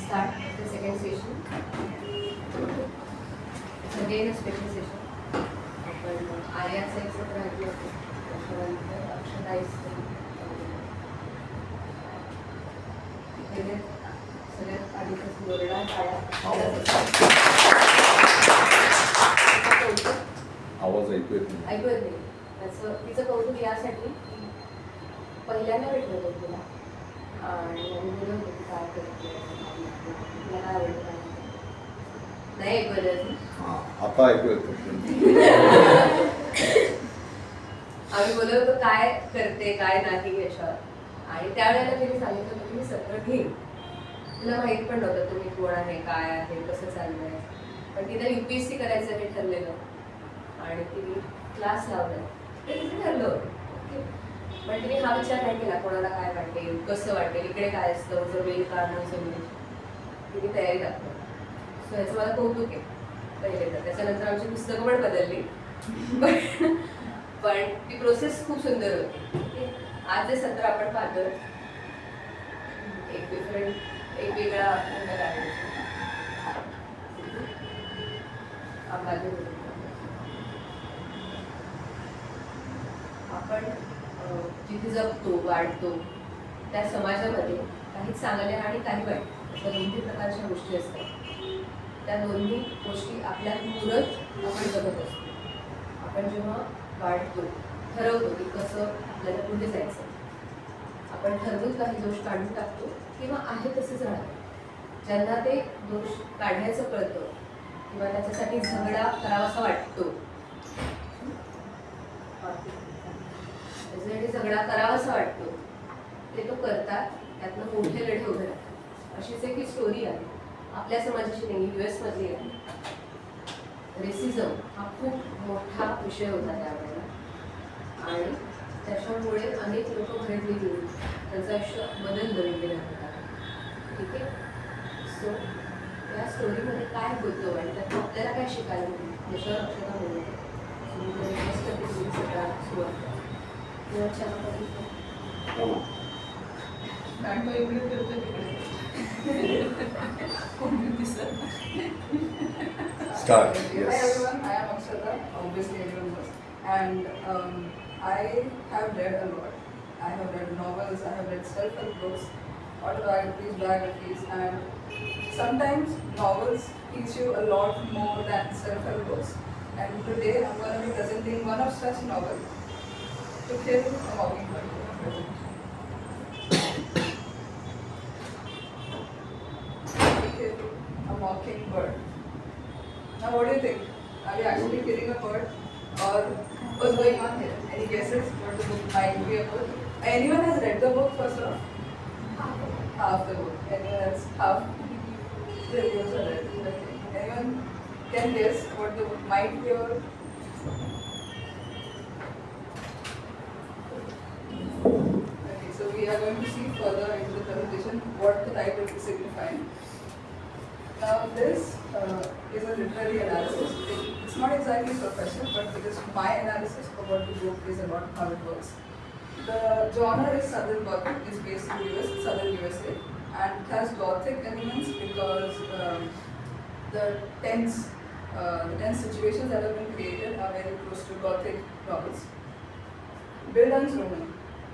start the second session. It's again a special session. आपण आर्याचं एक सत्र ऐकलं होतं. त्याच्यानंतर अक्षताईचं सगळ्यात आधीच बोरडा आवाज ऐकू येत नाही. त्याचं तिचं कौतुक यासाठी की पहिल्यांदा भेटलं होतं तुला आणि आम्ही बोलत होतो की काय करते तुला काय आवडतं नाही ऐकू येत आता ऐकू येतो. आम्ही बोलत होतो काय करते काय नाही याच्यावर आणि त्यावेळेला तिने सांगितलं होतं की मी सत्र घेईन. तुला माहीत पण नव्हतं तुम्ही कोण आहे काय आहे कसं चाललंय पण तिला UPSC करायचं हे ठरलेलं आणि तिने क्लास लावलाय ते तिथे ठरलं होतं. पण तिने हा विचार नाही केला कोणाला काय वाटेल कसं वाटेल इकडे काय असतं जमेल का न जमेल तिने तयारी दाखवली. सो याचं मला कौतुक आहे पहिले तर. त्याच्यानंतर आमची पुस्तकं पण बदलली पण ती प्रोसेस खूप सुंदर होती. आज जे सत्र आपण पाहतो एक वेगळा आपण जिथे जगतो वाढतो त्या समाजामध्ये काही चांगल्या आणि काही वाईट अशा दोन्ही प्रकारच्या गोष्टी असतात. त्या दोन्ही गोष्टी आपल्या मुरत आपण जगत असतो. आपण जेव्हा वाढतो ठरवतो की कसं आपल्याला पुढे जायचं आपण ठरवून काही दोष काढून टाकतो किंवा आहे तसंच राहतो. ज्यांना ते दोष काढण्याचं कळतं किंवा त्याच्यासाठी झगडा करावासा वाटतो त्याच्यासाठी झगडा करावासा वाटतो ते तो करतात. त्यातनं मोठे लढे उभे राहतात. अशीच एक ही स्टोरी आहे आपल्या समाजाची नाही US मधली आहे. रेसिझम हा खूप मोठा विषय होता त्यावेळेला आणि त्याच्यामुळे अनेक लोक घडली गेली त्यांचं आयुष्य बदललं गेलं होतं. ठीक आहे. सो या स्टोरीमध्ये काय होतं आणि त्यात आपल्याला काय शिकायला मिळेल याच्यावर अक्षता बोलतो. मी रिक्वेस्ट करते तुम्ही सगळ्या सुरुवात Start. Yes. Hi everyone, I am Akshta. Obviously everyone knows. And I have read a lot. I have read novels, I have read self-help books, autobiographies, biographies, and sometimes novels teach you a lot more than self-help books. And today I'm going to be presenting one of such novels, To Kill a Mockingbird. To Kill a Mockingbird. Now what do you think? Are we actually killing a bird or what's going on here? Any guesses what the book might be about? Anyone has read the book first off? Half the book. Anyone else? Half? The reviews are read. Okay. Anyone can guess what the book might be about? Okay, so we are going to see further into the presentation what the title is signifying. Now this is a literary analysis. It's not exactly professional, but it is my analysis of what the book is about, how it works. The genre is Southern Gothic. It's based in US, Southern USA, and it has Gothic elements because the tense situations that have been created are very close to Gothic novels. Bildungsroman.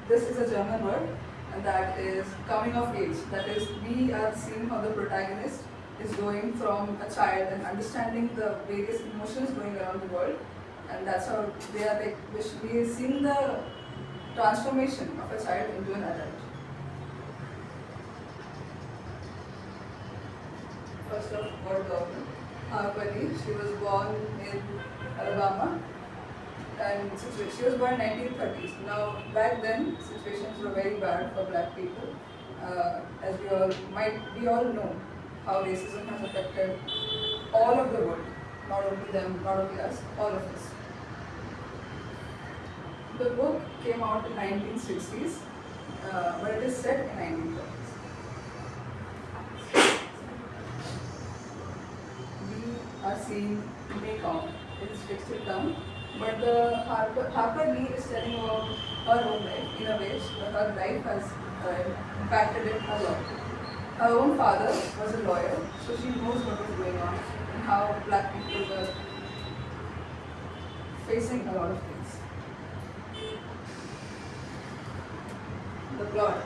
This is a German word, and that is coming of age. That is, we are seeing how the protagonist is going from a child and understanding the various emotions going around the world, and that's how they are like we are seeing the transformation of a child into an adult. First of all, Harper Lee. She was born in Alabama, and she was born in 1930s. Now back then situations were very bad for black people, as we all know how racism has affected all of the world, not only them, not only us, all of us. The book came out in 1960s, but it is set in 1930s. We are seeing Maycomb. It is fictional town, but the Harper Lee is telling about her own life in a way her life has impacted it a lot. her own father was a lawyer, so she knows what was going on and how black people were facing a lot of things. The plot.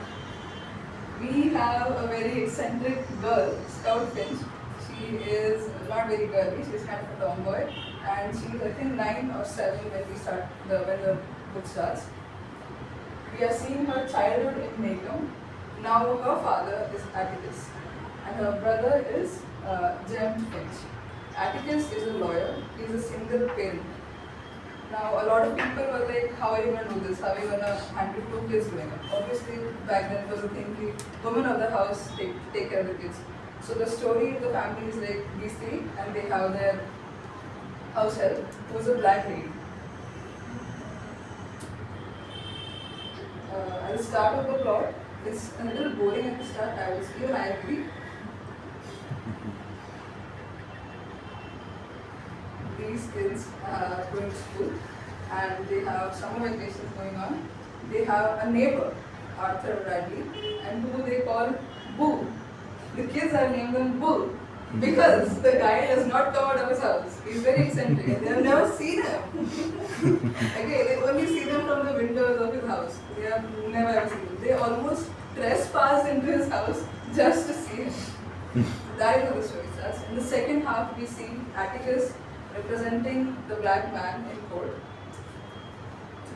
We have a very eccentric girl, Scout Finch. She is not very girly, she's kind of a tomboy, and she's I think 9 or 7 when the book starts. We are seeing her childhood in Macomb. Now her father is Atticus and her brother is Finch. Atticus is a lawyer, he is a single parent. Now a lot of people were like, how are you going to do this? How are you going to handle 2 kids growing up? Obviously back then it was a thing, the women of the house take care of the kids. So the story of the family is like these 3 and they have their house help who is a black lady. At the start of the plot, it's a little boring at the start, even I agree. These kids are going to school and they have summer vacations going on. They have a neighbor, Arthur Bradley, and who they call Boo. The kids are named him Boo because the guy does not come out of his house. He's very eccentric. They have never seen him. Okay, they only see them from the windows of his house. They have never ever seen him. They almost trespass into his house just to see him. That is how the story starts. In the second half, we see Atticus representing the black man in court.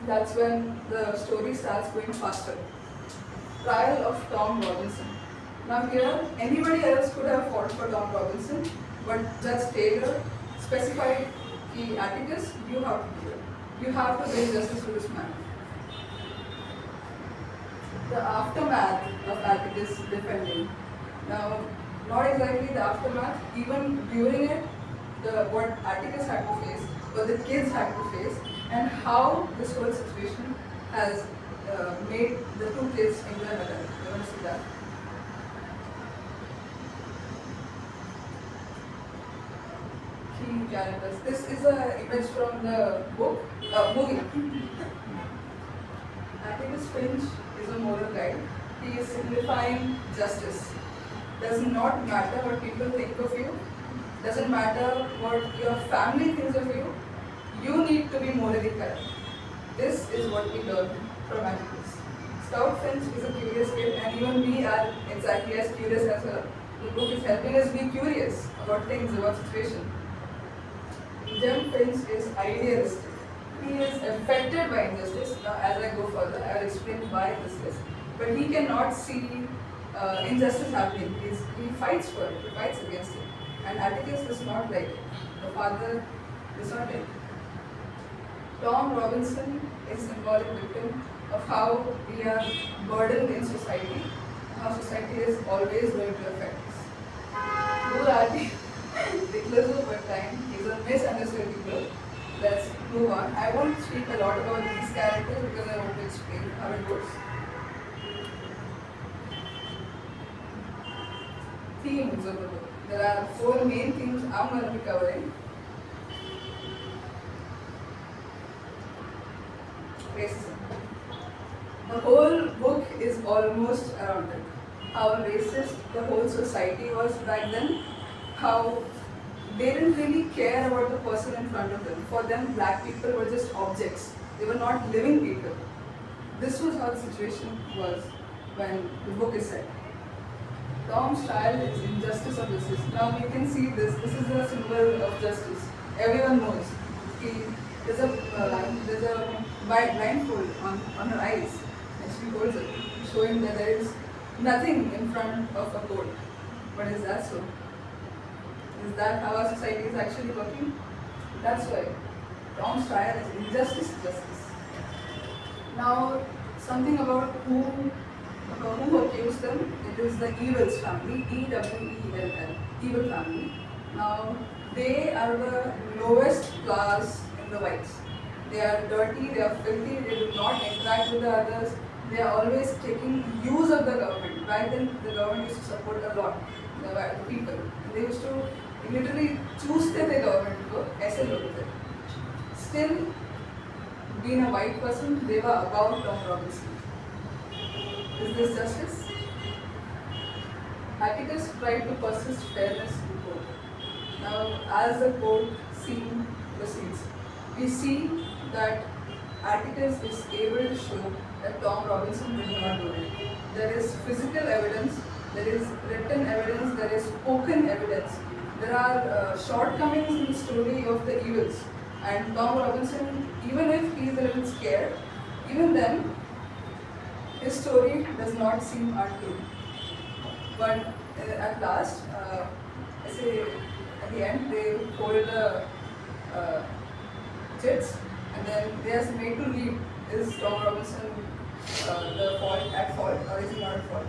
That's when the story starts going faster. Trial of Tom Robinson. Now here, anybody else could have fought for Tom Robinson, but Judge Taylor specified, Atticus, you have to do it. You have to bring justice to this man. The aftermath of Atticus defending. Now, not exactly the aftermath, even during it, what Atticus had to face, what the kids had to face, and how this whole situation has made the 2 kids into an adult. You want to see that? Key characters. This is an image from the movie. Atticus Finch is a moral guide. He is simplifying justice. Does not matter what people think of you. Doesn't matter what your family thinks of you. You need to be morally correct. This is what we learn from Atticus. Scout Finch is a curious kid, and even we are exactly as curious as her. The book is helping us be curious about things, about situation. Finch is idealistic. He is affected by injustice. Now, as I go further, I will explain why this is. But he cannot see injustice happening. He fights for it. He fights against it. And Atticus is not like it. The father is not like it. Tom Robinson is a symbolic victim of how we are burdened in society, how society is always going to affect us. Who are the Nicholas time is a misunderstood people. Let's move on. I won't speak a lot about these characters because I want to explain how it goes. Themes of the book. There are 4 main themes I'm going to be covering. Racism. The whole book is almost around it. How racist the whole society was back then. How they didn't really care about the person in front of them. For them, black people were just objects. They were not living people. This was how the situation was when the book is set. Tom's trial is injustice of justice. Now you can see this. This is a symbol of justice. Everyone knows. There's a blindfold on her eyes, and she holds it, showing that there is nothing in front of a court. But is that so? Is that how our society is actually working? That's why Tom's trial is injustice of justice. Now, something about who accused them. It is the Evil's family, E-W-E-L-L, Evil family. Now, they are the lowest class in the whites. They are dirty, they are filthy, they do not interact with the others. They are always taking use of the government. Back then, the government used to support a lot the people. They used to literally choose the government to go, ऐसे लोग थे. Still, being a white person, they were above Tom Robinson. Is this justice? Atticus tried to persist fairness to court. Now, as the court scene proceeds, we see that Atticus is able to show that Tom Robinson did not do it. There is physical evidence, there is written evidence, there is spoken evidence. There are shortcomings in the story of the evils. And Tom Robinson, even if he is a little scared, even then, his story does not seem untrue. But at last, I say at the end, they hold the chits, and then they are made to read: is Tom Robinson at fault, or is he not at fault?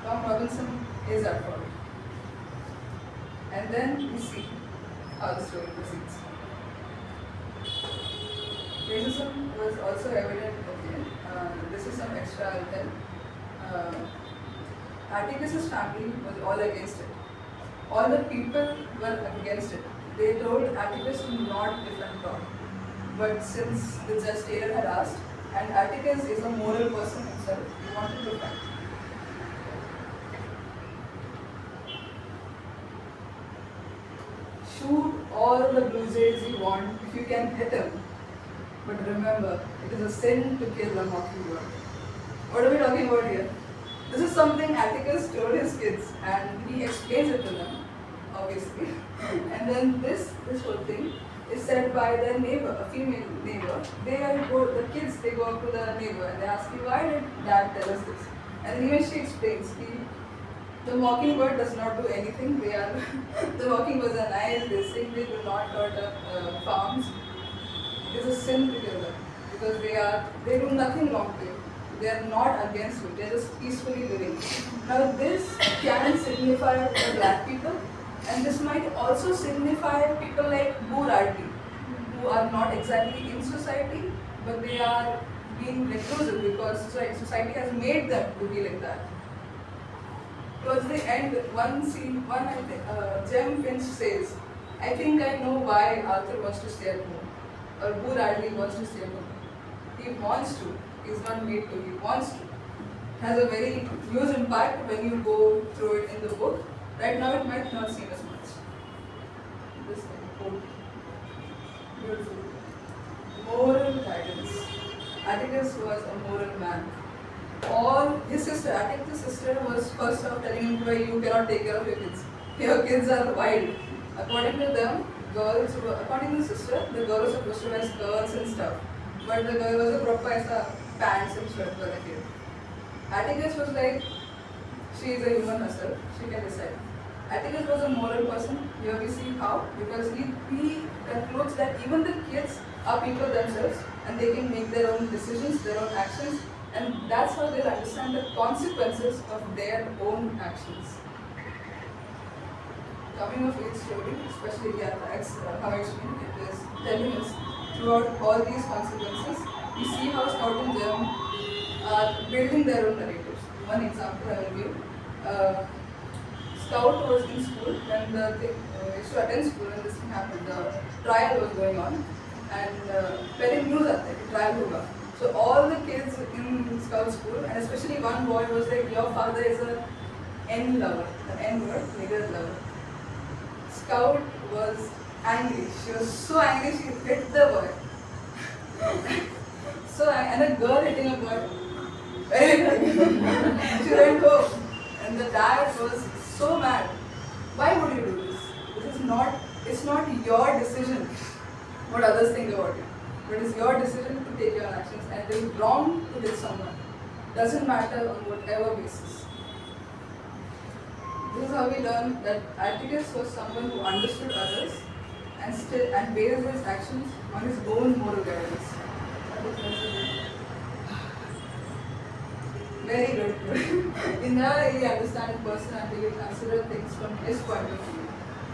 Tom Robinson is at fault. And then we see how the story proceeds. Racism was also evident at the end. This is some extra I'll tell. Atticus's family was all against it. All the people were against it. They told Atticus to not defend Tom. But since the judge Taylor had asked, and Atticus is a moral person himself, he wanted to defend. Shoot all the blue jays you want if you can hit him. But remember, it is a sin to kill a mockingbird. What are we talking about here? This is something Atticus told his kids, and he explains it to them, obviously. And then this whole thing is said by their neighbor, a female neighbor. The kids go up to the neighbor and they ask me, why did dad tell us this? And even she explains, the mockingbird does not do anything. The mockingbirds are nice, they sing, they do not hurt farms. It is a sin to kill them because they do nothing wrong to you. They are not against you, they are just peacefully living. Now this can signify the black people, and this might also signify people like Boo Radley, who are not exactly in society, but they are being reclusive because society has made them to be like that. Towards the end, Jem Finch says, I think I know why Arthur wants to stay at home, or Boo Radley wants to stay at home. He wants to, he's not made to, he wants to. It has a very huge impact when you go through it in the book. Right now it might not seem as much. This quote. Beautiful. Moral guidance. Atticus was a moral man. Atticus' sister was first off telling him, you cannot take care of your kids. Your kids are wild. According to them, according to the sister, the girl was supposed to wear skirts and stuff. But the girl was a proper pants and shirt for the kid. Atticus was like, she is a human herself, she can decide. Atticus was a moral person. Here we see how, because he concludes that even the kids are people themselves and they can make their own decisions, their own actions, and that's how they'll understand the consequences of their own actions. Coming of age story, especially how I explained it, is telling us throughout all these consequences, we see how Scout and Jem are building their own narratives. One example I will give. Scout was in school when used to attend school and this thing happened. The trial was going on and pehले news आता है कि trial होगा. So all the kids in Scout school, and especially one boy, was like, your father is an N lover, an N word, nigger lover. Scout was angry. She was so angry she hit the boy. And a girl hitting a boy. She went home. And the dad was so mad. Why would you do this? It's not your decision what others think about you. But it's your decision to take your actions, and it is wrong to hit someone. Doesn't matter on whatever basis. This is how we learn that Atticus was someone who understood others and based his actions on his own moral guidance. Very good. You never really understand a person until you consider things from his point of view.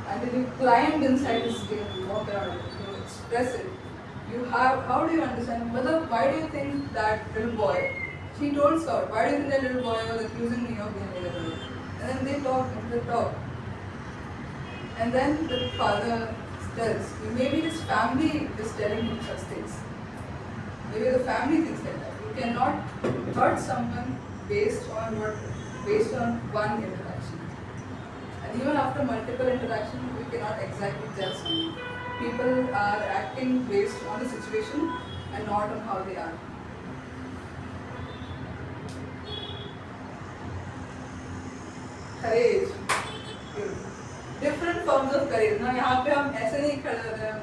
Until you climbed inside his skin, you walk around it, you express it. How do you understand? Mother, why do you think that little boy, she told Scout, why do you think that little boy was accusing me of being a little boy? And then they talk. And then the father tells, maybe his family is telling him such things. Maybe the family thinks like that. You cannot hurt someone based on one interaction. And even after multiple interactions, we cannot exactly judge someone. People are acting based on the situation and not on how they are. Courage. Different forms of courage. Now, यहाँ पे हम ऐसे नहीं खड़े होते हैं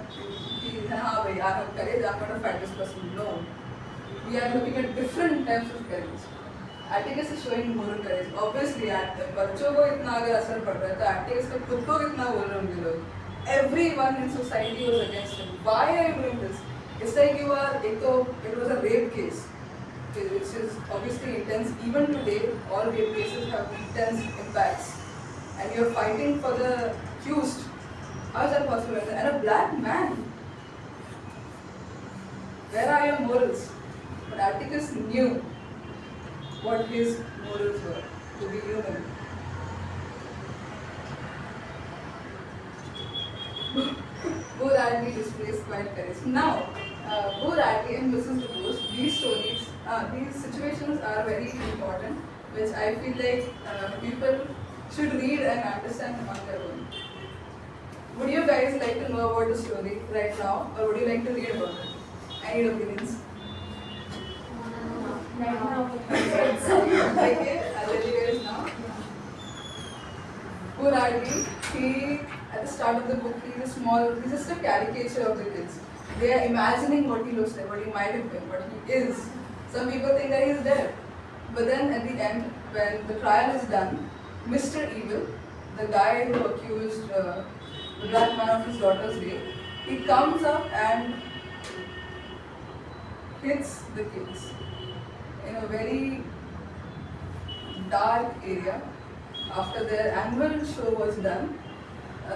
कि हाँ भाई I have courage, I'm going to fight this person. No. We are looking at different types of courage. Atticus is showing moral courage. Obviously, बच्चों को इतना अगर असर पड़ रहा है तो Atticus को खुद को कितना बोल रहे होंगे लोग. Everyone in society was against him. Why are you doing this? It's like you are. It was a rape case, which is obviously intense. Even today, all rape cases have intense impacts, and you're fighting for the accused. How is that possible? And a black man. Where are your morals? But Atticus knew what his morals were, to be human. Bo Radley displays quite courage. Now, Bo Radley and Mrs. DeBose, these stories, these situations are very important, which I feel like people should read and understand on their own. Would you guys like to know about the story right now, or would you like to read about it? I need opinions. Right now. Okay, I'll let you guys know. Bo Radley, he, at the start of the book, he's just a caricature of the kids. They are imagining what he looks like, what he might have been, what he is. Some people think that he is dead. But then at the end, when the trial is done, Mr. Evil, the guy who accused the black man of his daughter's rape, he comes up and hits the kids in a very dark area. After their annual show was done,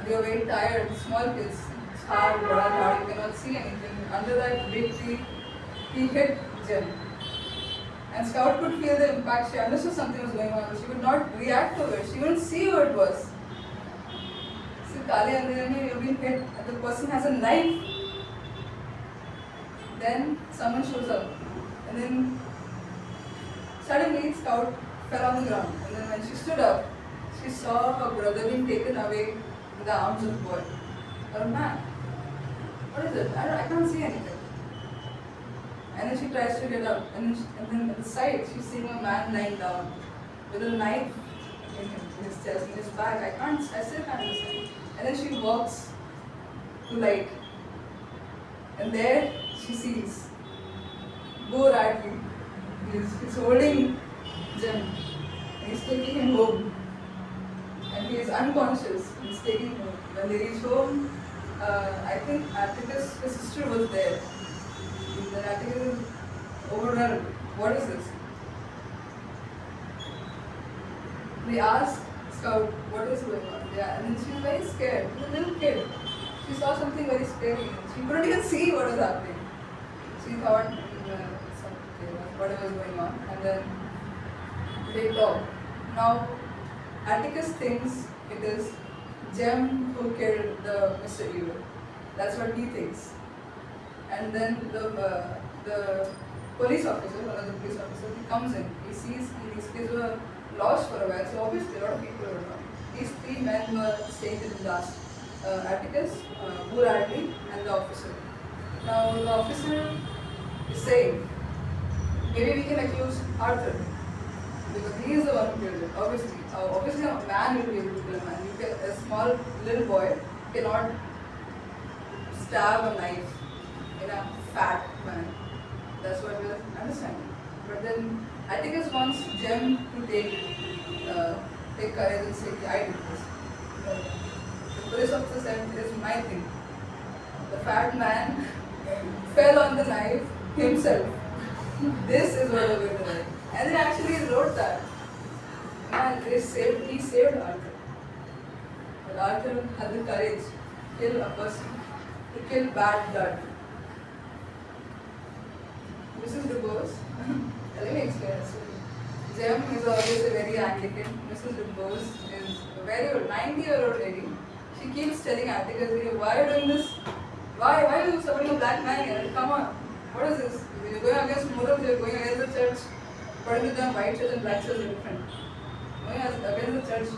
they were very tired, small kids, it's hard, you cannot see anything. Under that big tree, he hit Jem. And Scout could feel the impact. She understood something was going on, but she could not react to it. She wouldn't see who it was. So, Kali Andreyani, you've been hit, and the person has a knife. Then someone shows up, and then suddenly Scout fell on the ground. And then when she stood up, she saw her brother being taken away in the arms of a boy or a man. What is it? I can't see anything. And then she tries to get up, and then at the side she's seeing a man lying down with a knife in his chest, in his back. I still can't understand. And then she walks to light, and there she sees Bo Radley. He's holding Jem, and he's taking him home. And he is unconscious. He's taking home. When they reach home, I think Atticus, his sister, was there. Then Atticus is overwhelmed. What is this? They ask Scout, what is going on? Yeah, and then she's very scared. She's a little kid. She saw something very scary. She couldn't even see what was happening. She thought whatever was going on, and then they talk. Now, Atticus thinks it is Jem who killed the Mr. Evil. That's what he thinks. And then the police officer, one of the police officers, he comes in. He sees these kids were lost for a while, so obviously a lot of people were around. These three men were staying in the last. Atticus, Bo Radley, and the officer. Now the officer is saying, maybe we can accuse Arthur, because he is the one who killed him. Obviously a man will be able to kill a man. A small little boy cannot stab a knife in a fat man. That's what we are understanding. But then Atticus wants Jem to take courage and say, I did this. The police officer said, it is my thing. The fat man fell on the knife himself. This is what we're going to do. And then actually he wrote that. Man, he saved Arthur. But Arthur had the courage to kill a person, to kill bad blood. Mrs. DeBose, let me explain this. Jem is always a very Anglican. Mrs. DeBose is a very old, 90-year-old lady. She keeps telling Atticus, why are you doing this? Why are you supporting a black man here? Come on. What is this? You're going against morals, you're going against the church. According to them, white church and black church are different. Going against the church.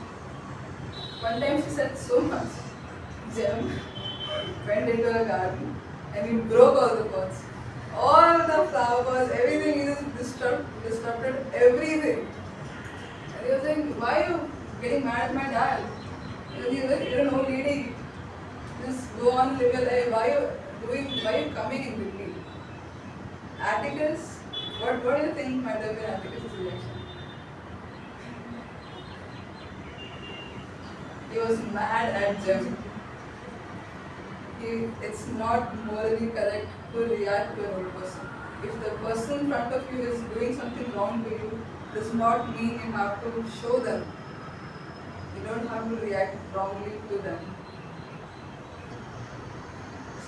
One time she said so much. Jem went into a garden and he broke all the pots. All the flower pots, everything, he just disrupted everything. And he was saying, why are you getting mad at my dad? Because he was like, you're an old lady. Just go on, live your life. Why are you coming in between? Atticus, what do you think might have been Atticus' reaction? He was mad at Jem. It's not morally correct to react to an old person. If the person in front of you is doing something wrong to you, does not mean you have to show them. You don't have to react wrongly to them.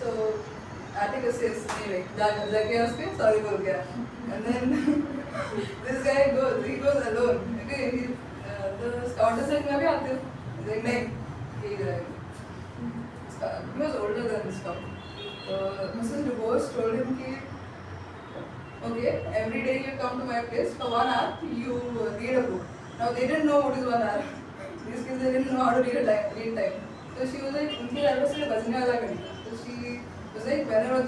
So Atticus says, anyway, sorry, bol gaya. And then this guy goes alone. Okay, the scout is like, मैं भी आती हूँ. He's like, नहीं, he was older than the scout. So Mrs. DuBois told him कि, okay, every day you come to my place for 1 hour, you read a book. Now they didn't know what is 1 hour. These kids, they didn't know how to read time. So she was like, उनके घर से बजने वाला घड़ी. So she was like, whenever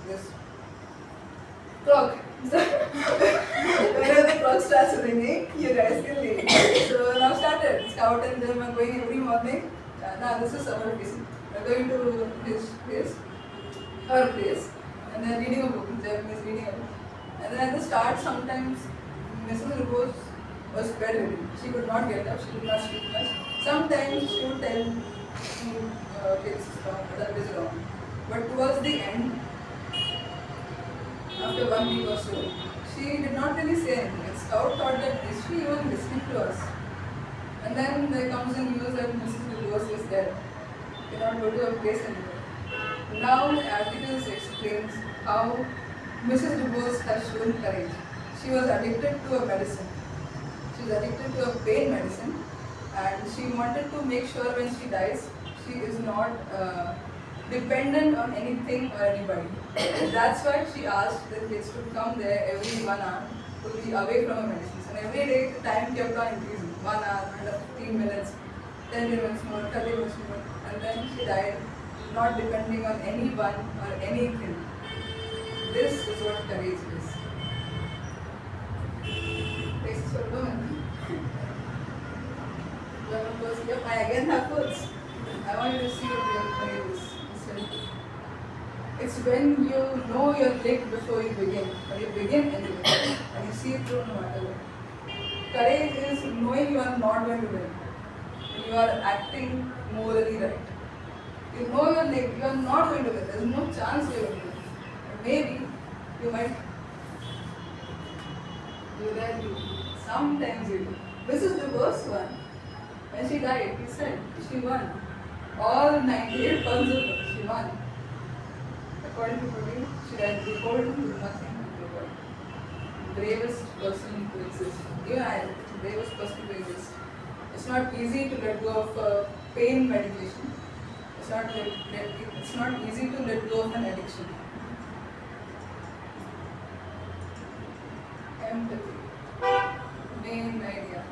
this clock, whenever the clock starts ringing, you guys can leave. So now started. Scout and them are going every morning. Now this is summer vacation. They're going to his place, her place, and they're reading a book. Japanese reading a book. And then at the start, sometimes Mrs. Rose was bedridden. She could not get up. She could not speak much. Sometimes she would tell kids that is wrong. But towards the end, after 1 week or so, she did not really say anything. And Scout thought that is she even listening to us? And then there comes the news that Mrs. Rose is dead. Cannot go to her place anymore. Now Atticus explains how Mrs. DuBois has shown courage. She was addicted to a medicine. She was addicted to a pain medicine, and she wanted to make sure when she dies, she is not dependent on anything or anybody. That's why she asked the kids to come there every 1 hour to be away from her medicines. And every day the time kept on increasing. 1 hour, another 15 minutes, 10 minutes more, 30 minutes more. And then she died, not depending on anyone or anything. This is what courage is. This is for women. Women goes, yep, I again have foods. I want you to see what real courage is. It's when you know your leg before you begin. Or you begin and you see it through no matter what. Courage is knowing you are not going to win. You are acting morally right. You know your leg, you are not going to win. There is no chance you are going to win. Maybe you might do that. Sometimes you do. This is the worst one. When she died, he said she won. All 98 pounds of her, she won. According to Dhruvian, she died beholden to nothing in the world. Bravest person to exist. Even I am the bravest person to exist. It's not easy to let go of pain medication. It's not easy to let go of an addiction. Empathy. Main idea.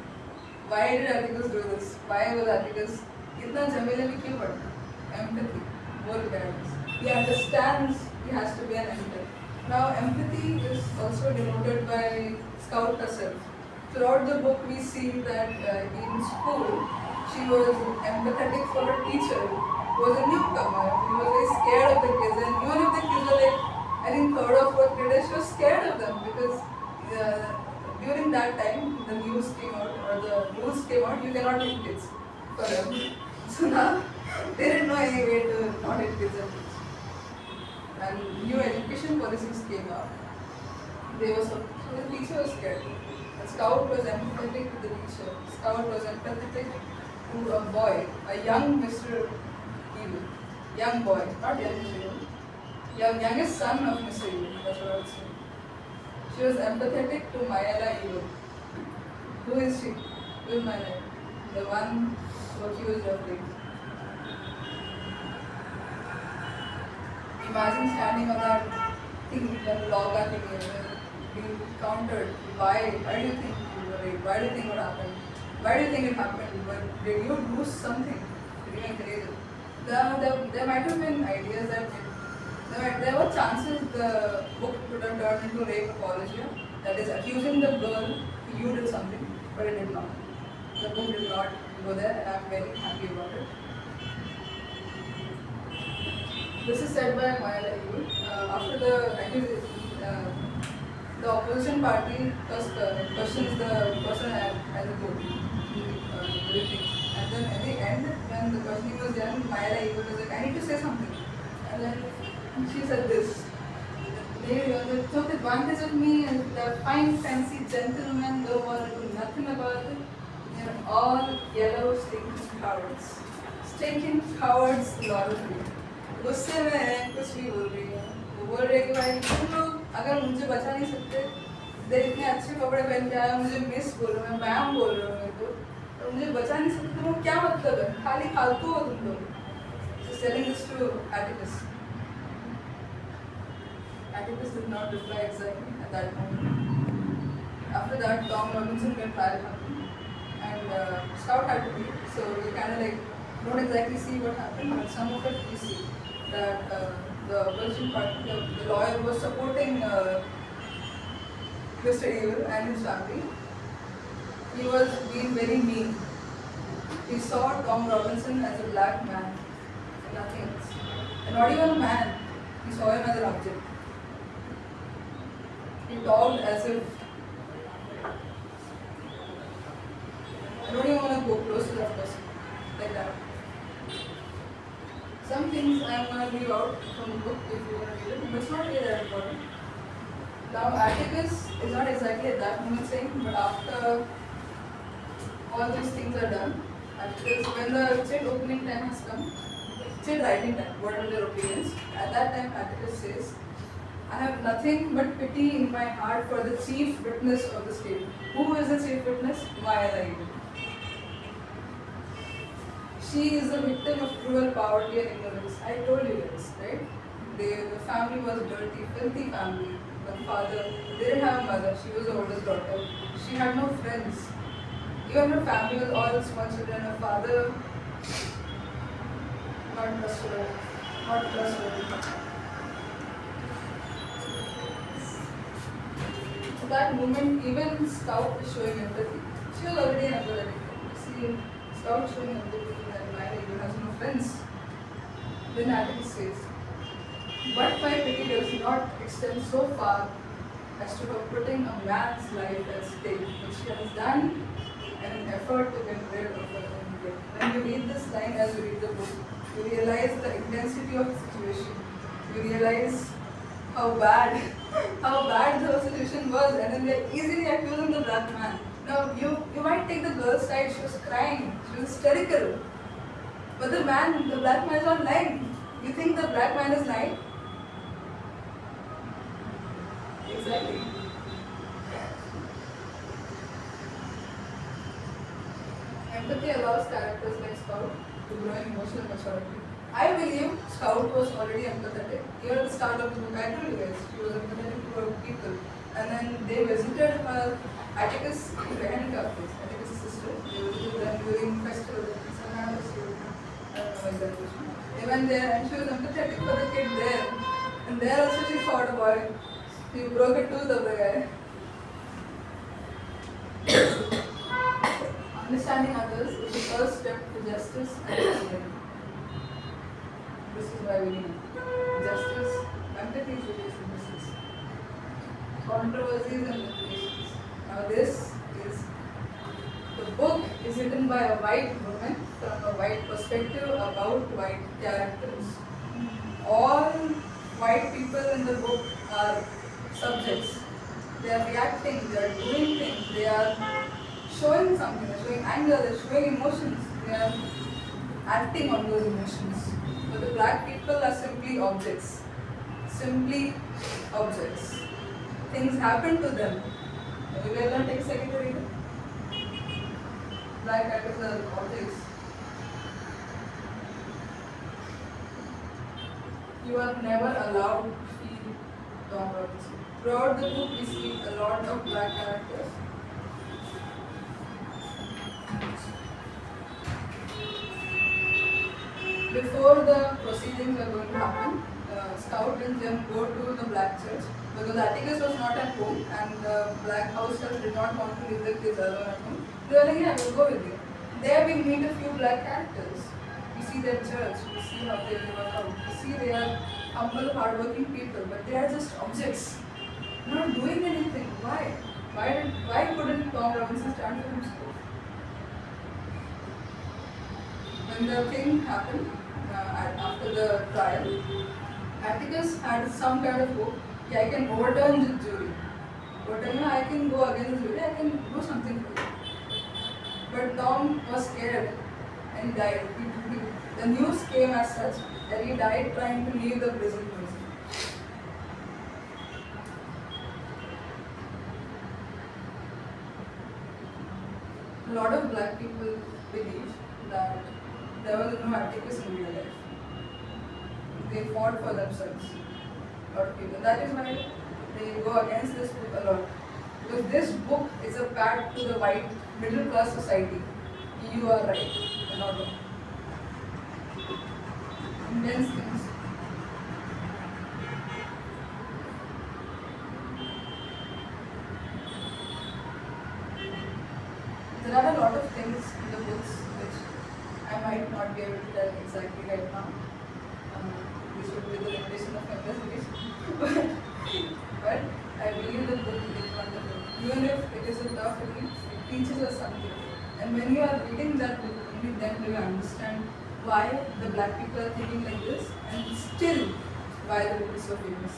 Why did Atticus do this? Why was Atticus इतना झमेले में क्यों पड़ता? Empathy. More guidance. He understands he has to be an empath. Now empathy is also denoted by Scout herself. Throughout the book we see that in school she was empathetic for a teacher who was a newcomer. She was very scared of the kids, and even if the kids were like, I think 3rd or 4th graders, she was scared of them because during that time the news came out or the rules came out, you cannot hit kids forever. So now they didn't know any way to not hit kids and kids. And new education policies came out. So the teacher was scared. The Scout was empathetic to the teacher. Scout was empathetic to a boy, a young Mr. Evil. Young boy, not young Mr. Evil. Youngest son of Mr. Evil, that's what I would say. She was empathetic to Mayala Evil. Who is she? Who is Mayala? The one accused of rape. Imagine standing on that thing, that log thing, being countered. Why do you think you were raped? Why do you think what happened? Why do you think it happened? But did you lose something? Did you encourage it? There might have been ideas that there were chances the book could have turned into rape apologia, that is accusing the girl you did something, but it did not. The book did not go there, and I'm very happy about it. This is said by Maya Ayub. After the accusation, the opposition party first questions the person as a vote. And then at the end, when the questioning was done, Maya Ayub was like, I need to say something. And then she said this. They took advantage of me and the fine, fancy gentlemen don't want to do nothing about it. They're all yellow, stinking cowards. Stinking cowards, lordly. गुस्से में है कुछ भी बोल रही है वो बोल रही है कि भाई तुम लोग अगर मुझे बचा नहीं सकते दे इतने अच्छे कपड़े पहन के आया मुझे मिस बोल रहे हो मैम बोल रहे हो मेरे को तो मुझे बचा नहीं सकते तुम क्या मतलब है खाली फालतू हो तुम लोग She's telling this to Atticus. Atticus did not reply exactly at that moment. After that, Tom Robinson went trial happened and Scout had to leave, so we kind of like don't exactly see what happened, but some of it we see. That the opposition party, the lawyer was supporting Mr. Evil and his family. He was being very mean. He saw Tom Robinson as a black man, and nothing else. And not even a man, he saw him as an object. He talked as if, I don't even want to go close to that person, like that. Some things I am going to leave out from the book if you want to read it, but it's not really that important. Now, Atticus is not exactly at that moment saying, but after all these things are done, Atticus, when the chat opening time has come, chat writing time, what are their opinions? At that time, Atticus says, I have nothing but pity in my heart for the chief witness of the state. Who is the chief witness? Maya Ayub. She is a victim of cruel poverty and ignorance. I told you this, right? The family was dirty, filthy family. The father, they didn't have a mother. She was the oldest daughter. She had no friends. Even her family was all small children. Her father, not trustworthy. Not trustworthy. At that moment, even Scout is showing empathy. She was already empathetic. See, Scout showing empathy. You have no friends. Then Atticus says, but my pity does not extend so far as to have putting a man's life at stake, which she has done in an effort to get rid of her own guilt. When you read this line as you read the book, you realize the intensity of the situation. You realize how bad the whole situation was, and then they're easily accusing the black man. Now, you might take the girl's side, she was crying, she was hysterical. But the black man is not lying. You think the black man is lying? Exactly. Empathy allows characters like Scout to grow in emotional maturity. I believe Scout was already empathetic. Even at the start of the book, I told you guys, she was empathetic to her people. And then they visited her, Atticus, Atticus' sister. They visited them during festivals. They went there and she was empathetic for the kid there. And there also she fought a boy. She broke a tooth of the guy. Understanding others is the first step to justice and healing. This is why we need justice, empathy is the basis. Controversies and limitations. Now this is, the book is written by a white woman from a white perspective about white characters. All white people in the book are subjects. They are reacting, they are doing things, they are showing something, they are showing anger, they are showing emotions, they are acting on those emotions. But the black people are simply objects. Simply objects. Things happen to them. We will not take second to read it. Black actors are objects. You are never allowed to feel Tom Robinson. Throughout the book, we see a lot of black characters. before the proceedings were going to happen, Scout and Jim go to the black church because Atticus was not at home and the black house help did not want to leave the kids alone at home. They were like, yeah, we'll go with you. There we meet a few black characters. We see their church, we see how they live out, we see they are humble, hardworking people, but they are just objects. They're not doing anything. Why? Why couldn't Tom Robinson stand for himself? When the thing happened, after the trial, Atticus had some kind of hope. Yeah, I can overturn the jury. I can go against the jury, I can do something for you. But Tom was scared and he died. The news came as such that he died trying to leave the prison. A lot of black people believe that there was no Atticus in real life. They fought for themselves. A lot of people. That is why they go against this book a lot. Because this book is a pat to the white middle class society. You are right, you're not wrong. Intense things. There are a lot of things in the books which I might not be able to tell exactly right now. This would be the limitation of my presentation. but I believe the book is wonderful. Even if it is a tough read, it teaches us something. And when you are reading that book, only then do you understand why the black people are thinking like this and still why the book is so famous.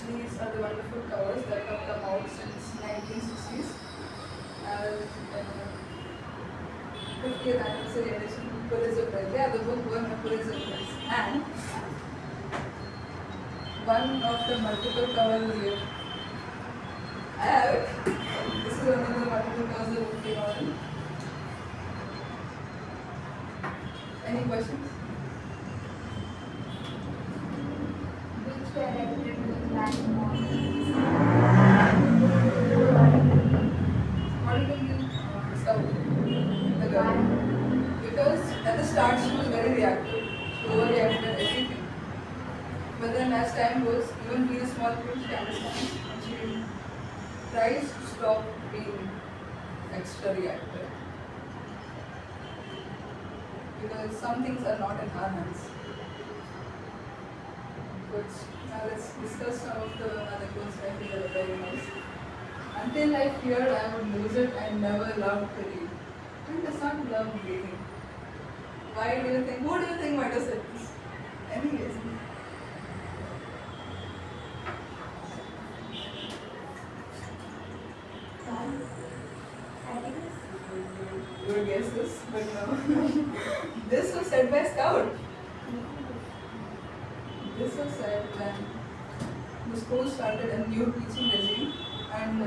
These are the wonderful covers that have come out since 1960s. As 50th anniversary edition, Pulitzer Prize. Yeah, the book won a Pulitzer Prize. And one of the multiple covers is here. I have it. This is one of the multiple covers the book came out in. Any questions? Which were edited with black models. How did you Scout? The girl. Because at the start she was very reactive. She overreacted at everything. But then as time goes, even being a small kid, she understands and she tries to stop being extra reactive. Because some things are not in her hands. But now let's discuss some of the other quotes I feel are very nice. Until I feared I would lose it, I never loved to read. Who does not love reading? Why do you think? Who do you think might have said this? Anyways. Atticus. You would guess this, but no. This was said by Scout. This was said when the school started a new teaching regime, and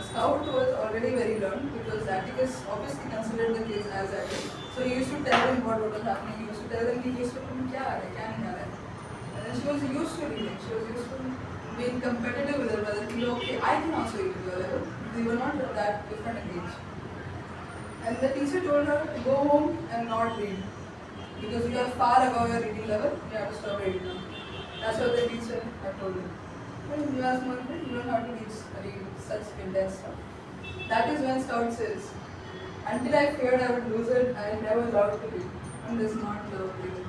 Scout was already very learned because Atticus obviously considered the kids as adults. So he used to tell them what was happening. He used to tell them, he used to tell them, kya hai, kya nahi hai. And then she was used to reading. She was used to being competitive with her brother. Okay, I can also read at your level. They were not that different in age. And the teacher told her to go home and not read. Because you are far above your reading level, you have to stop reading now. That's what the teacher had told him. When you are small kid, you don't have to read such intense stuff. That is when Scout says, until I feared I would lose it, I never loved to read. And does not love reading.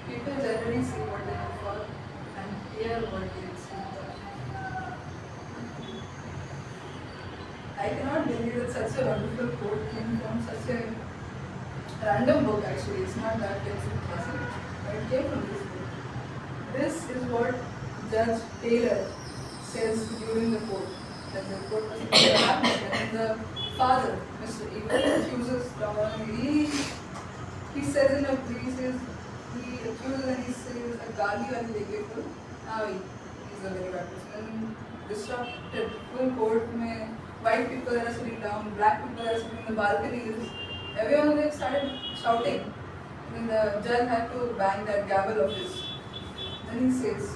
People generally see what they look for and hear what they listen for. I cannot believe that such a wonderful quote came from such a random book actually. It's not that classic, but it came from this book. This is what Judge Taylor says during the court. That the court was happening and the father, Mr. Evil, accuses Tom. He says in a plea, he accuses and he says, a Gali wali leke to, he's a very bad person. And disrupted full court mein, white people are sitting down, black people are sitting in the balconies. Everyone like started shouting. And the judge had to bang that gavel of his. Then he says,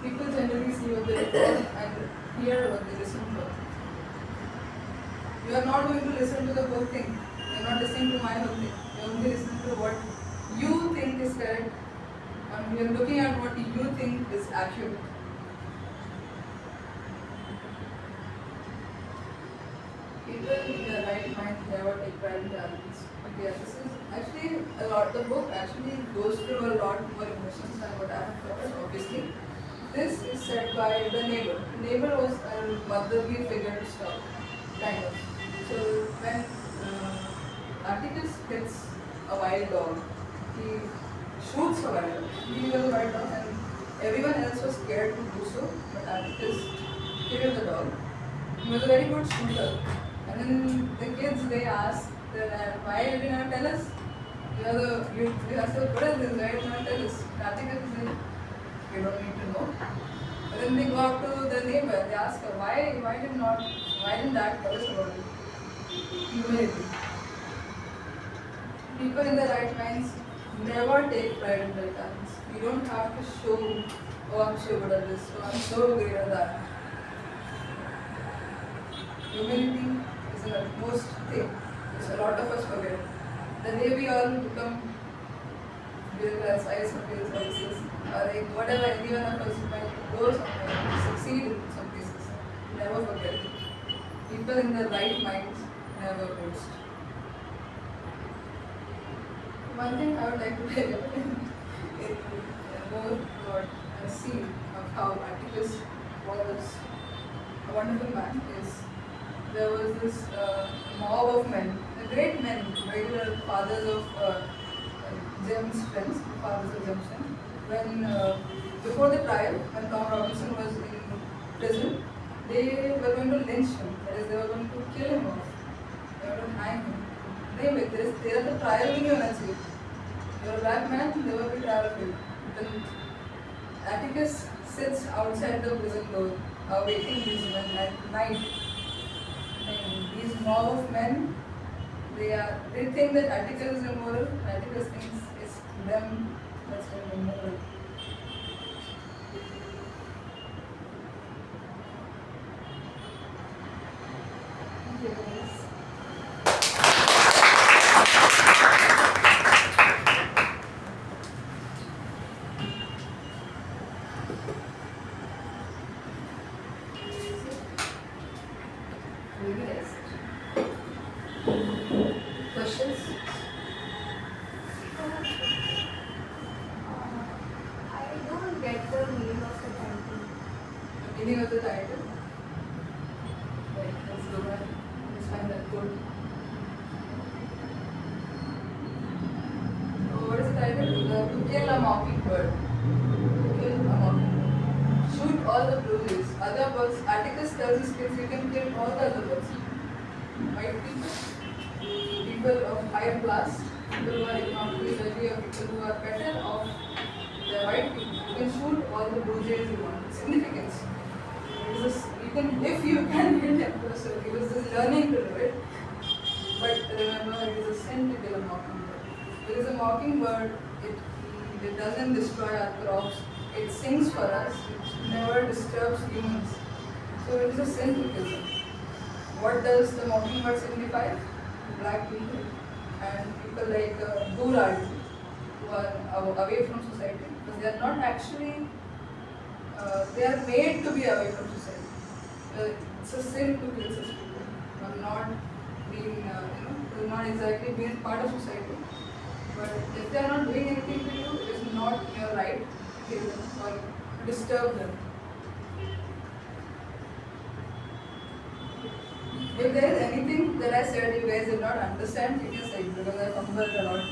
People generally see what they record and hear what they listen for. You are not going to listen to the whole thing. You are not listening to my whole thing. You are only listening to what you think is correct, and you are looking at what you think is accurate. People in their right mind never take pride in their abilities. Okay, this is actually a lot. The book actually goes through a lot more emotions than what I have covered, obviously. This is said by the neighbor. The neighbor was a motherly figure to start, kind of. So when Atticus hits a wild dog, he shoots a wild dog. He was a wild dog and everyone else was scared to do so, but Atticus killed the dog. He was a very good shooter. And then the kids, they asked, why did you not tell us? You are so good at this, why did you not tell us? Atticus is like, you don't need to know. But then they go up to the neighbor, they ask her, why didn't Dad tell us about it? Humility. People in their right minds never take pride in their talents. You don't have to show, oh, I'm so good at this, oh, I'm so great at that. Humility is an utmost thing, which a lot of us forget. The day we all become bureaucrats, IS officers, or like whatever any one of us might go somewhere, succeed in some cases, never forget it. People in their right minds never boast. One thing I would like to tell you is more about a scene of how Atticus was a wonderful man is there was this mob of men, great men, regular fathers of Jem's friends, fathers of Jem's friends. When before the trial, when Tom Robinson was in prison, they were going to lynch him. That is, they were going to kill him off. They were going to hang him. They are the trial in your nation. You are a black man, they will be trial of you. Then Atticus sits outside the prison door, awaiting these men at night. And these mob of men, they think that Atticus is immoral. Atticus thinks it's them that's immoral. Thank you, guys. Really nice. Questions? I don't get the meaning of the title. The meaning of the title. Right, let's go back. Let's find that quote. So what is the title? To kill a mockingbird. To kill a mockingbird. Shoot all the blue jays. Other birds. Atticus tells his kids you can kill all the other birds. White people, people of higher class, people who are economically wealthy, or people who are better off, the white people. You can shoot all the blue jays you want. It's significance. If you can hit him, so he was just learning to do it. But remember, it is a sin to kill a mockingbird. Because a mockingbird, it doesn't destroy our crops. It sings for us. It never disturbs humans. So it is a sin to kill them. What does the mockingbird signify? Black people and people like Dhruvian who are away from society. But they are not actually, they are made to be away from society. It's a sin to kill such people. Not being, not exactly being part of society. But if they are not doing anything to you, it is not your right to kill them or disturb them. If there is anything that I said you guys did not understand, you can say it because I fumbled a lot.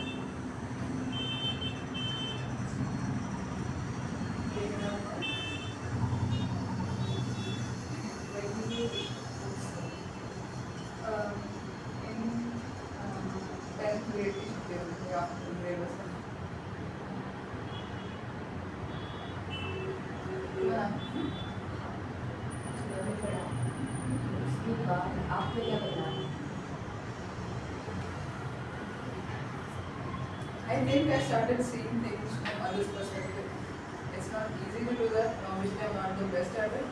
In 10th grade, yeah, in grade or something. Yeah. उसके बाद आपने क्या करना है? I think I started seeing things from others' perspective. It's not easy to do that. Obviously, I'm not the best at it,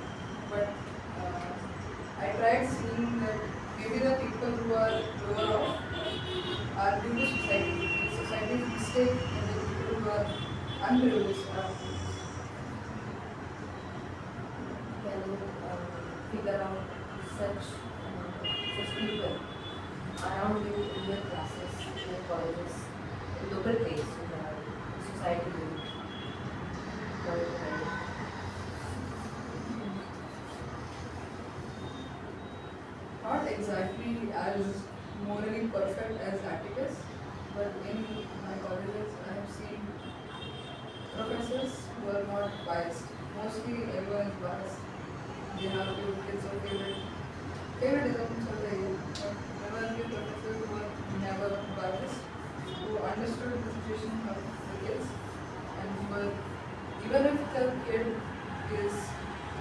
but I tried seeing that maybe the people who are lower off are due to society. Society's mistake, and the people who are unprivileged are Can figure out such people around you in your classes, in your colleges, in local place, in the society. not exactly as morally perfect as Atticus, but in my colleges I have seen professors who are not biased. Mostly everyone is biased. They have few kids or favoritism, so they never few professors who were never biased, who understood the situation of the kids, and who were, even if the kid is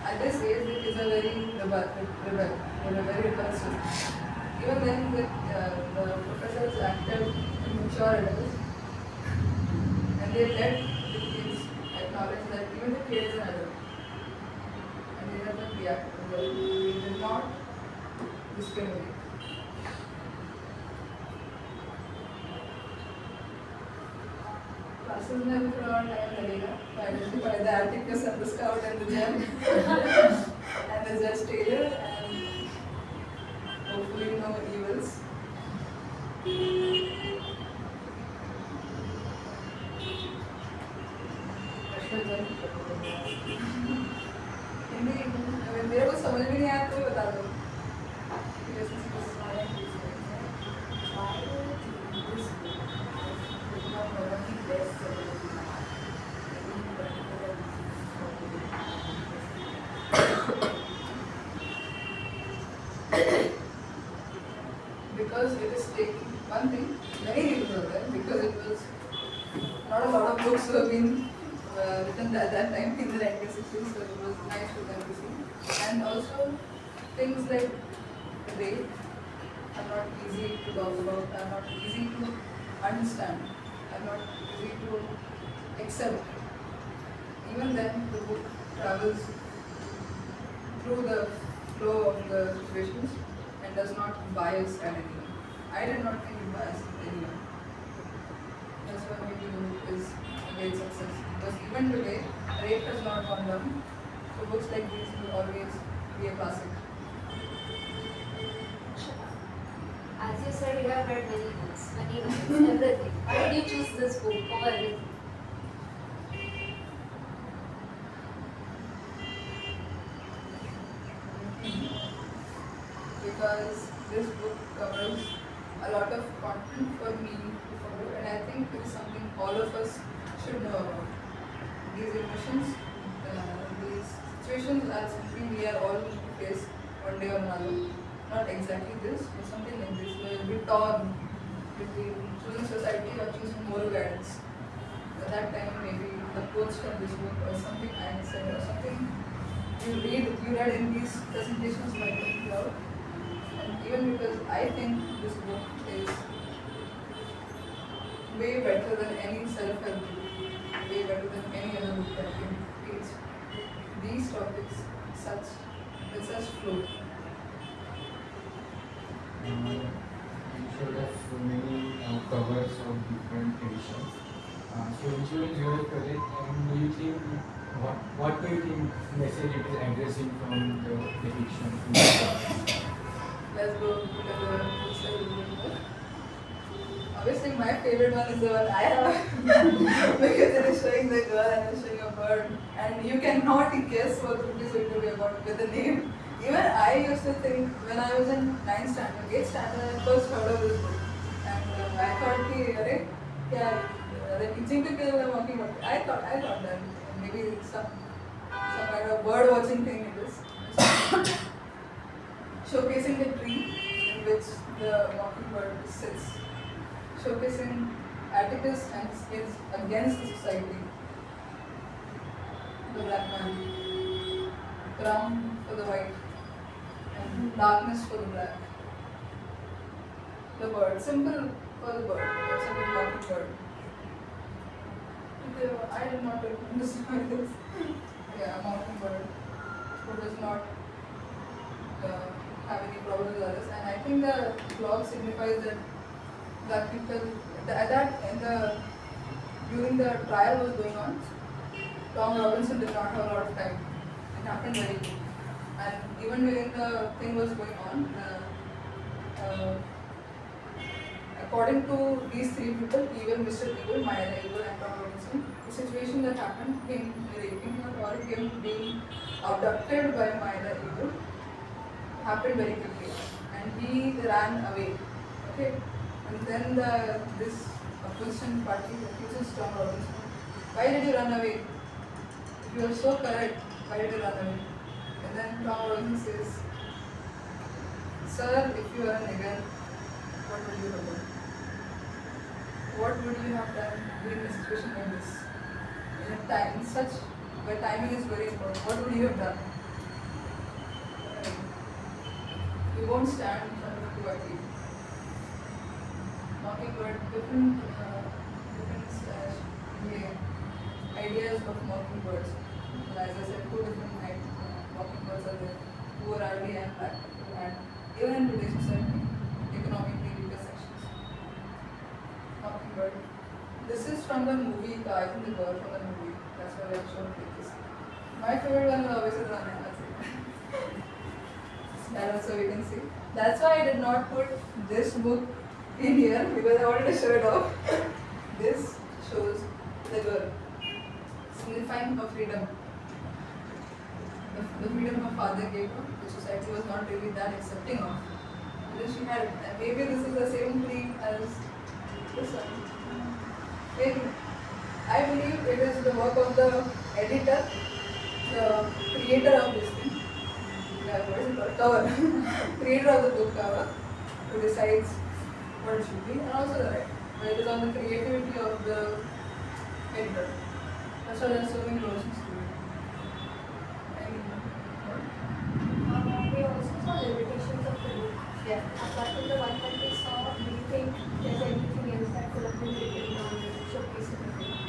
at this age, the kids are very rebel, they are very repulsive. Even then, the professors acted mature adults, and they let the kids acknowledge that even the kid is an adult, and they let them react. They did not discriminate. Classes में अभी थोड़ा और time लगेगा to identify the Atticus and the Scout and the Gem and the Judge Taylor, and hopefully no evils. Hindi मेरे को समझ में नहीं आया तो बता दो. Because it is taking one thing, many reasons are there, because it was not a lot of books were being written at that time in the 1960s, so it was nice for them to see. And also things like rape are not easy to talk about, are not easy to understand, are not easy to accept. Even then, the book travels through the flow of the situations and does not bias at anyone. I did not think it biased anyone. That's why maybe the book is a great success. Because even today, rape has not gone down. So books like these will always be a classic. As you said, you have read many books, many novels, everything. Why did you choose this book over everything? Because this book covers a lot of content for me to follow, and I think it is something all of us should know about. These emotions, these situations are something we are all going to face one day or another. Not exactly this, but something like this, where we'll be torn between choosing society or choosing moral guidance. At that time, maybe the quotes from this book or something I said or something you read in these presentations might help you out. And even because I think this book is way better than any self-help book, way better than any other book that can teach these topics with such flow. You showed us so many covers of different editions. So which one is your favorite, and do you think what do you think message it is addressing from the fiction? Let's go look at the books a little bit more. Obviously, my favorite one is the one I have because it is showing the girl and it's showing a bird, and you cannot guess what the book is going to be about with the name. Even I used to think when I was in 9th standard, 8th standard, I first heard of this book, and I thought कि they're teaching to kill the mockingbird. I thought that maybe some kind of bird watching thing it is. Showcasing the tree in which the mockingbird sits, showcasing Atticus and his kids against the society, the black man, brown for the white, and darkness for the black. The bird, simple for the bird, it's a mockingbird. I did not understand this. yeah, a mockingbird who does not have any problems with others. And I think the blog signifies that people during the trial was going on, Tom Robinson did not have a lot of time. It happened very quickly. And even during the thing was going on, according to these three people, Evil, Mr. Evil, Myra Evil, and Tom Robinson, the situation that happened, him raping her or him being abducted by Myra Evil, happened very quickly. And he ran away. Okay? And then this opposition party accuses Tom Robinson. Why did you run away? If you are so correct, why did you run away? And then Tom Robinson says, Sir, if you are a nigger, what would you have done? What would you have done in a situation like this? In a time, in such, where timing is very important, what would you have done? You won't stand in front of two people. Mockingbird, different ideas of mockingbirds. As I said, two different mockingbirds are there, poor-ugly and black, and even in today's society, economically weaker sections. Mockingbird. This is from the movie, I think the girl from the movie. That's why I'm showing this. My favorite one is always the one. That also we can see. That's why I did not put this book in here because I wanted to show it off. This shows the girl signifying her freedom. The freedom her father gave her, the society was not really that accepting of. And then she had it. And maybe this is the same thing as this one. Maybe. I believe it is the work of the editor, the creator of this thing. What is it called? Cover. Creator of the book cover, who decides what it should be, and also the writer. But it is on the creativity of the editor. That's why there are so many versions to it. We also saw limitations of the book. Yeah. Apart from the one that we saw, do you think there's anything else that could have been written on showcasing the book?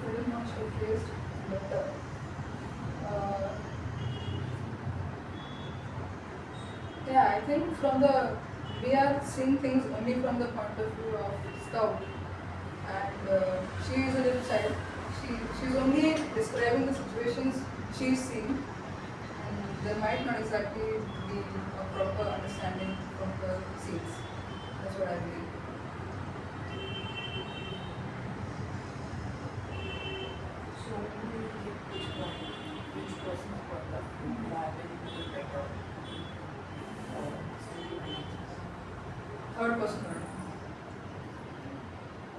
It is not showcased, but yeah, I think we are seeing things only from the point of view of Scout, and she is a little child. She's only describing the situations she's seen, and there might not exactly be a proper understanding from the scenes. That's what I believe. So, which person's point of view you have been better? Third person point of view.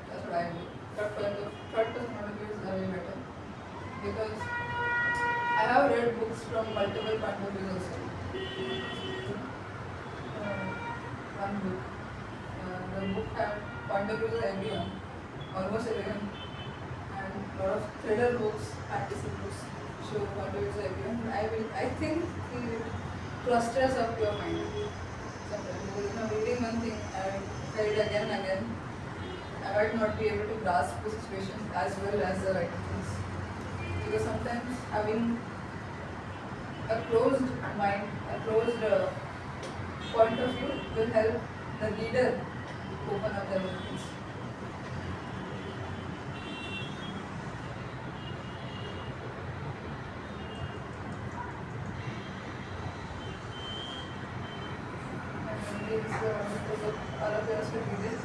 That's what I believe. Third person point of view is very better because I have read books from multiple point of views also. One book. The book had point of views of everyone, almost everyone, and a lot of thriller books, fantasy books show point of views of everyone. I think the clusters of your mind. Sometimes, reading one thing, if I read again and again, I might not be able to grasp the situation as well as the writer thinks. Because sometimes having a closed mind, a closed point of view will help the reader open up their minds. And it's all of us will read it.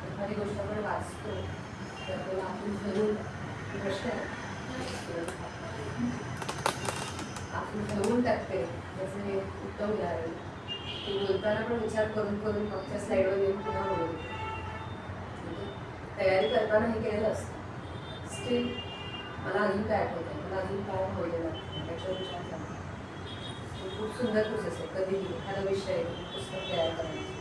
एखादी गोष्ट आपण वाचतो तर त्याला आपण धरून प्रश्न आपण धरून टाकते त्याचं हे उत्तम उदाहरण. ते बोलताना पण विचार करून करून मागच्या स्लाईडवर येऊन पुन्हा बोलतो. तयारी करताना हे केलेलं असतं. स्टील मला अजून काय आठवत आहे, मला अजून काय बोललेलं त्याच्यावर विचार झाला. खूप सुंदर प्रोसेस आहे. कधीही एखादा विषय पुस्तक तयार करायचं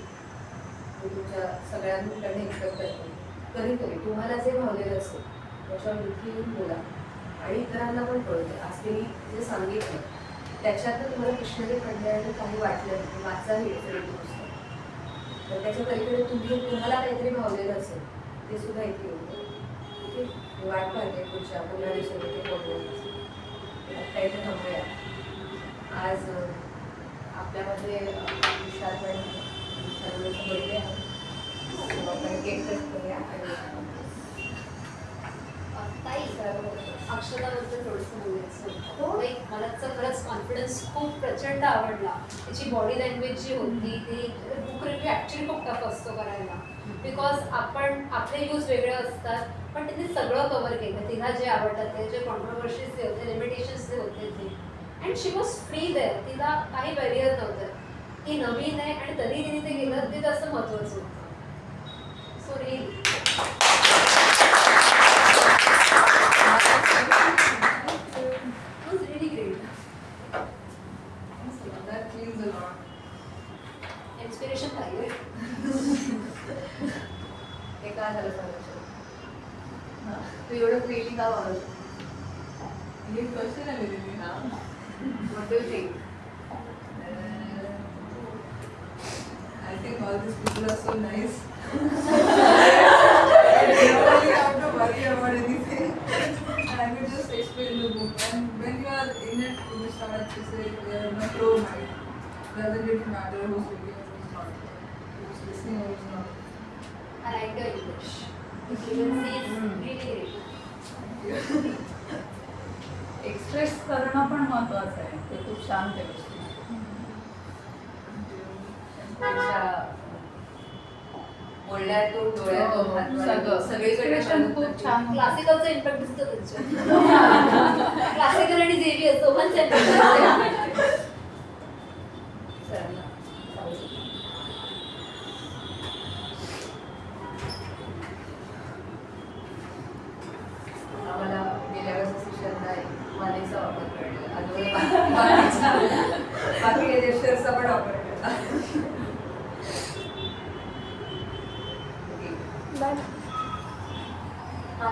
मी तुमच्या सगळ्यांकडे एक्सपेक्ट करते. कधीतरी तुम्हाला जे भावलेलं असेल त्याच्यावर दुःखी येऊन बोला आणि इतरांना पण कळतं. आज त्यांनी जे सांगितलं त्याच्यातनं तुम्हाला कृष्णाने पडले आणि काही वाटलं की वाचा हे पुस्तक, तर त्याच्या पलीकडे तुम्हाला काहीतरी भावलेलं असेल ते सुद्धा इथे होतं. वाट पाहते पुढच्या पुन्हा दिवशी ते बोलण्याची. आता इथे थांबूया. आज आपल्यामध्ये विशाल सर्वांचं बर्थडे आहे. आपण केक कट करूया आणि ताई अक्षताबद्दल थोडंसं बोलायचं होतं. Like, मला तर खरंच कॉन्फिडन्स खूप प्रचंड आवडला. तिची बॉडी लँग्वेज जी होती ती बुक रिव्ह्यू ॲक्च्युली खूप टफ असतो करायला. बिकॉज आपण आपले व्ह्यूज वेगळे असतात पण तिने सगळं कव्हर केलं. तिला जे आवडतात ते जे कॉन्ट्रोवर्सीज जे होते लिमिटेशन्स जे होते ते and she was free there. तिला काही बॅरियर नव्हतं. ती नवीन आहे आणि तरी तिने ते केलं ते जास्त महत्त्वाचं होतं. So really It was really great. That means a lot. Inspiration पाहिजे. ते का झालं सांगायचं? तू एवढं फ्रीली का वागत? ये question है मेरे लिए ना. What do you think? I think all these people are so nice. You don't really have to worry about anything. And I could just explain the book. And when you are in it, you start to say you are in a flow mind. Doesn't really matter who's reading or who's not, who's listening or who's not. I like your English. The fluency is really great. Express करणं पण महत्वाचं आहे. ते खूप छान केलं. त्यांच्या बोलण्यातून डोळ्यातून सगळं. सगळीकडे Expression खूप छान. क्लासिकलचा इम्पॅक्ट दिसतो त्यांच्या. क्लासिकल आणि झेवियर दोघांचा इम्पॅक्ट. आम्हाला गेल्या वेळेस शिक्षणला मानेचा वापर कळला. अजून बाकी जेस्चर्सचा पण वापर कळला. हा